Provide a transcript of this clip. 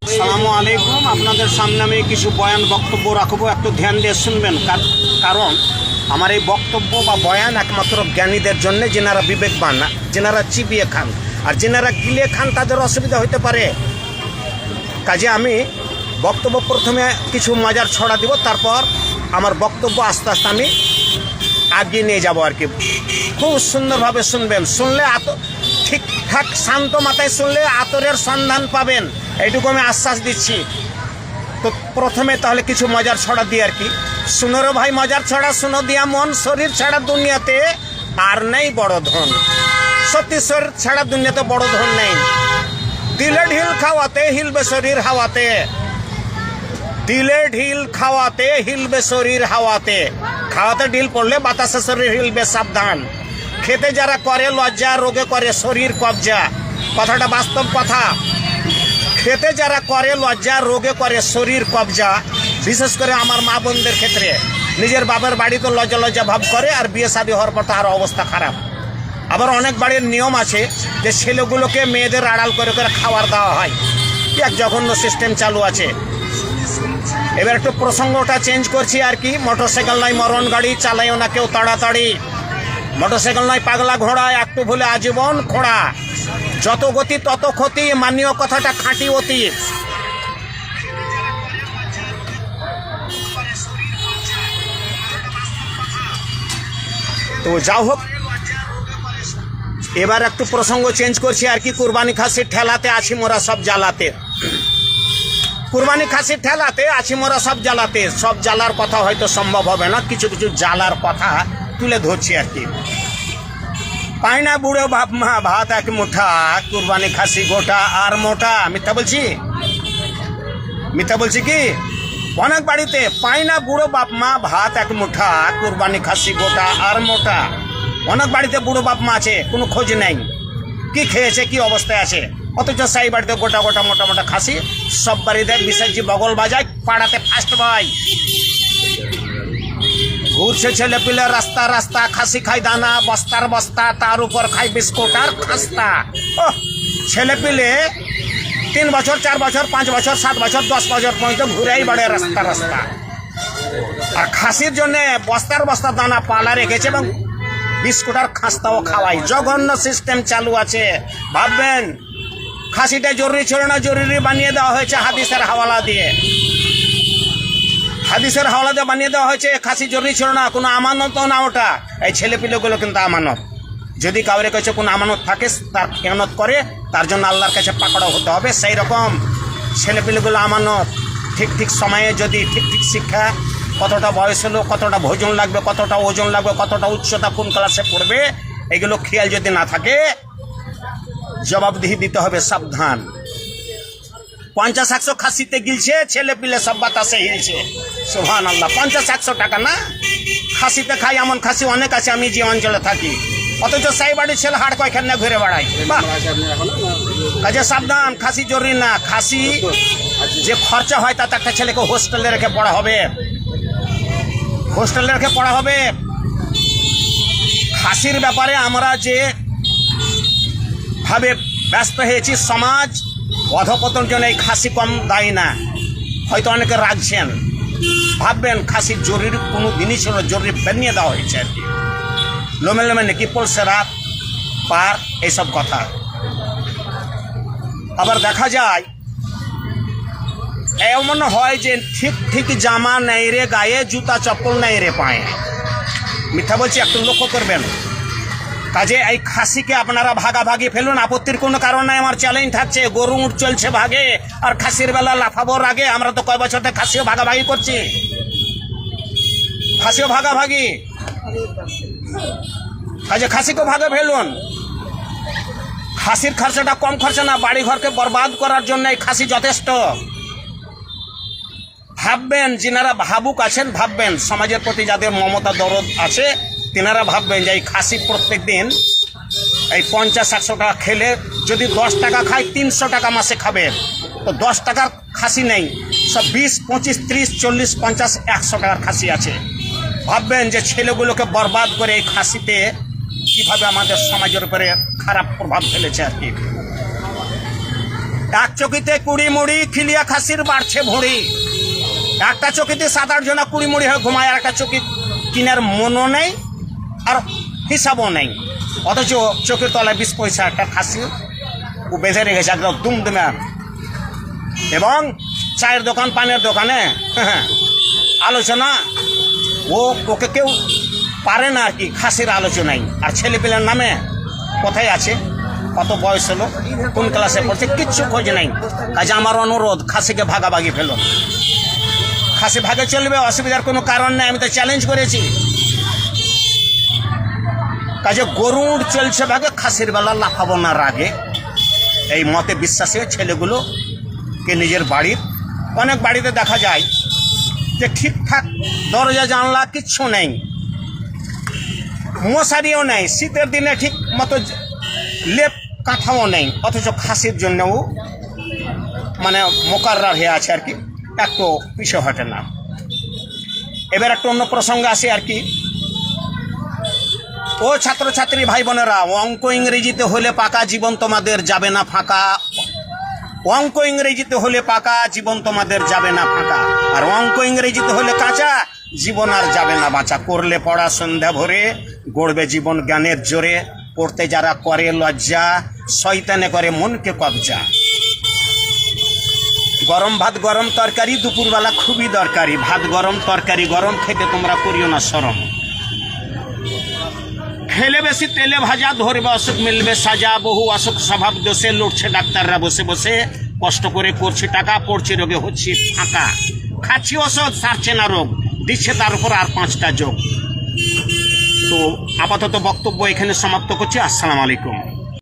আসসালামু আলাইকুম। আপনাদের সামনে আমি কিছু বয়ান বক্তব্য রাখবো, একটু ধ্যান দিয়ে শুনবেন। কারণ আমার এই বক্তব্য বা বয়ান একমাত্র জ্ঞানীদের জন্য, যেনারা বিবেকবান, যেনারা চিবিয়ে খান। আর যেনারা গিলে খান তাদের অসুবিধা হতে পারে। কাজে আমি বক্তব্য প্রথমে কিছু মজার ছড়া দিব, তারপর আমার বক্তব্য আস্তে আস্তে আমি আগিয়ে নিয়ে যাব আর কি। খুব সুন্দরভাবে শুনবেন। শুনলে ঠিকঠাক শান্ত মাথায় শুনলে আতরের সন্ধান পাবেন, এইটুকু আমি আশ্বাস দিচ্ছি। তো প্রথমে তাহলে কিছু মজার ছড়া দিই আর কি। শুনো রে ভাই মজার ছড়া, শুনো দিয়া মন, শরীর ছাড়া দুনিয়াতে আর নেই বড় ধন। সত্যি শরীর ছাড়া দুনিয়াতে বড় ধন নেই। দিলে ঢিল খাওয়াতে হিলবে শরীর হাওয়াতে, দিলে ঢিল খাওয়াতে হিলবে শরীর হাওয়াতে। খাওয়াতে ঢিল পড়লে বাতাসে শরীর হিলবে, সাবধান। খেতে যারা করে লজ্জা, রোগে করে শরীর কবজা। কথাটা বাস্তব কথা। খেতে যারা করে লজ্জা, রোগে করে শরীর কবজা। বিশেষ করে আমার মা বোনদের ক্ষেত্রে নিজের বাবার বাড়িতে লজ্জা লজ্জা ভাব করে, আর বিয়ে শাদী হওয়ার পর তার অবস্থা খারাপ। আবার অনেক বাড়ির নিয়ম আছে যে ছেলেগুলোকে মেয়েদের আড়াল করে করে খাবার দেওয়া হয়। এক জঘন্য সিস্টেম চালু আছে। এবার একটু প্রসঙ্গটা চেঞ্জ করছি আর কি। মোটরসাইকেল নয় মরণ গাড়ি, চালাইও না কেউ তাড়াতাড়ি। মোটরসাইকেল নয় পাগলা ঘোড়া, একটু ভুলে আজীবন খোঁড়া। যত গতি তত ক্ষতি, মানীয় কথাটা খাঁটি অতি। তো যাও হোক, এবার একটু প্রসঙ্গ চেঞ্জ করছি আর কি। কুরবানি খাসির ঠেলাতে আছি মোরা সব জ্বালাতে। কুরবানি খাসির ঠেলাতে আছি মোরা সব জ্বালাতে। সব জ্বালার কথা হয়তো সম্ভব হবে না, কিছু কিছু জ্বালার কথা তুলে ধরছি আর কি। পাই না বুড়ো বাপ মা ভাত এক মুঠা, কুরবানি খাসি গোটা আর মোটা। মিথ্যা বলছি? মিথ্যা বলছি কি? অনেক বাড়িতে পাই না বুড়ো বাপ মা ভাত এক মুঠা, কুরবানি খাসি গোটা আর মোটা। অনেক বাড়িতে বুড়ো বাপ মা আছে, কোনো খোঁজ নেই কি খেয়েছে, কি অবস্থায় আছে। অথচ সেই বাড়িতে গোটা গোটা মোটা মোটা খাসি। সব বাড়িতে বিশেষজি বগল বাজায়, পাড়াতে ফার্স্ট ভাই। ঘুরছে ছেলে পিলে রাস্তা রাস্তা, খাসি খাই দানা বস্তার বস্তা, তার উপর খাই বিস্কুট আর খাস্তা। ওহ, ছেলে পিলে 3 বছর 4 বছর 5 বছর 7 বছর 10 বছর পর্যন্ত ঘুরেই বাড়ে রাস্তা রাস্তা। আর খাসির জন্য বস্তার বস্তা দানা পালা রেখেছে এবং বিস্কুট আর খাস্তাও খাওয়াই। জঘন্য সিস্টেম চালু আছে। ভাববেন খাসিটা জরুরি ছিল না, জরুরি বানিয়ে দেওয়া হয়েছে হাদিসের হাওয়ালা দিয়ে। হাদিসের হাওয়ালা দিয়ে বানিয়ে দেওয়া হয়েছে। খাসি জরুরি ছিল না, কোনো আমানত না ওটা। এই ছেলেপিলেগুলো কিন্তু আমানত। যদি কাউরে কাছে কোনো আমানত থাকে, তার খেয়ানত করে, তার জন্য আল্লাহর কাছে পাকড়া হতে হবে। সেই রকম ছেলেপিলেগুলো আমানত। ঠিক ঠিক সময়ে যদি ঠিক ঠিক শিক্ষা, কতটা বয়স হলো, কতটা ভোজন লাগবে, কতটা ওজন লাগবে, কতটা উচ্চতা কোন ক্লাসে পড়বে, এগুলো খেয়াল যদি না থাকে, জবাবদিহি দিতে হবে, সাবধান। 50-100 খাসিতে গিলছে, ছেলে পিলে সব বাতাসে হিলছে। সুবহানাল্লাহ। 50-100 টাকা না, খাসিতে খাই এমন খাসি অনেক আছে আমি যে অঞ্চলে থাকি। অথচ সেই বাড়ির ছেলে হাড় কয়খানে ঘুরে বেড়ায়। কাজে সাবধান, খাসি জরুরি না। খাসি যে খরচা হয় তাতে একটা ছেলেকে হোস্টেলে রেখে পড়া হবে, হোস্টেলে রেখে পড়া হবে। খাসির ব্যাপারে আমরা যে ভাবে ব্যস্ত হয়েছি, সমাজ অধপতন জন্য এই খাসি কম দায়ী না। হয়তো অনেকে রাখছেন, ভাববেন খাসি জরুরি কোনো দিনই ছিল, জরুরি বানিয়ে দেওয়া হয়েছে আর কি। লোমে লোমে নাকি পলসে রাত পার, এইসব কথা। আবার দেখা যায় এমন হয় যে ঠিক ঠিক জামা নেই রে গায়ে, জুতা চপ্পল নেই রে পায়ে। মিথ্যা বলছি, একটু লক্ষ্য করবেন। কাজে এই খাসিকে আপনারা ভাগাভাগি ফেলুন, আপত্তির কোনো কারণ নাই। আমার চ্যালেঞ্জ থাকছে, গরু উঠ চলছে ভাগে, আর খাসির বেলা লাফাবোর আগে। আমরা তো কয় বছর থেকে খাসিও ভাগাভাগি করছি, খাসিও ভাগাভাগি। কাজে খাসিকে ভাগে ফেলুন। খাসির খরচাটা কম খরচা না, বাড়ি ঘরকে বরবাদ করার জন্য এই খাসি যথেষ্ট। ভাববেন, যিনারা ভাবুক আছেন ভাববেন, সমাজের প্রতি যাদের মমতা দরদ আছে তেনারা ভাববেন যে এই খাসি প্রত্যেক দিন এই 50-100 টাকা খেলে যদি 10 টাকা খায়, 300 টাকা মাসে খাবে। তো 10 টাকার খাসি নেই, সব 20, 25, 30, 40, 50, 100 টাকার খাসি আছে। ভাববেন যে ছেলেগুলোকে বরবাদ করে এই খাসিতে কিভাবে আমাদের সমাজের উপরে খারাপ প্রভাব ফেলেছে আর কি। এক চকিতে 20 মুড়ি খিলিয়া খাসির বাড়ছে ভুঁড়ি। একটা চকিতে 7-8 জনা 20 মুড়ি হয়ে ঘুমায়, আর একটা চকি কিনার মনও নেই আর হিসাবও নেই, অথচ চোখের তলায় 20 পয়সা একটা খাসি ও বেঁধে রেখেছে একদম দুমদুমে। এবং চায়ের দোকান পানের দোকানে আলোচনা, ওকে কেউ পারে না আর কি, খাসির আলোচনাই। আর ছেলেপেলের নামে কোথায় আছে, কত বয়স হলো, কোন ক্লাসে পড়ছে, কিচ্ছু খোঁজ নাই। কাজে আমার অনুরোধ, খাসিকে ভাগাভাগি ফেলো। খাসি ভাগে চলবে, অসুবিধার কোনো কারণ নেই, আমি তো চ্যালেঞ্জ করেছি। কাজে গরুর চলছে ভাগে, খাসির বেলা লাফাবো না রাগে, এই মতে বিশ্বাসে ছেলেগুলোকে নিজের বাড়ির, অনেক বাড়িতে দেখা যায় যে ঠিকঠাক দরজা জানলা কিচ্ছু নেই, মশারিও নেই, শীতের দিনে ঠিক মতো লেপ কাঁথাও নেই, অথচ খাসির জন্যও মানে মোকাররার হয়ে আছে আর কি, একটু পিছু হটে না। এবার একটা অন্য প্রসঙ্গে আসে আর কি। ও ছাত্রছাত্রী ভাই বোনেরা, অঙ্ক ইংরেজিতে হলে পাকা, জীবন তোমাদের যাবে না ফাঁকা। অঙ্ক ইংরেজিতে হলে পাকা, জীবন তোমাদের যাবে না ফাঁকা। আর অঙ্ক ইংরেজিতে হলে কাঁচা, জীবন আর যাবে না বাঁচা। করলে পড়া সন্ধ্যা ভরে, গড়বে জীবন জ্ঞানের জোরে। পড়তে যারা করে লজ্জা, শয়তানে করে মনকে কবজা। গরম ভাত গরম তরকারি দুপুরবেলা খুবই দরকারি। ভাত গরম তরকারি গরম, খেতে তোমরা করিও না শরম। খেলে বেশি তেলে ভাজা, ধরবে অসুখ মিলবে সাজা। বহু অসুখ স্বভাব দোষে, লড়ছে ডাক্তাররা বসে বসে। কষ্ট করে করছি টাকা, পড়ছে রোগে হচ্ছে ফাঁকা। খাচ্ছি ওষুধ, সারছে না রোগ, দিচ্ছে তার উপর আর 5টা যোগ। তো আপাতত বক্তব্য এখানে সমাপ্ত করছি। আসসালামু আলাইকুম।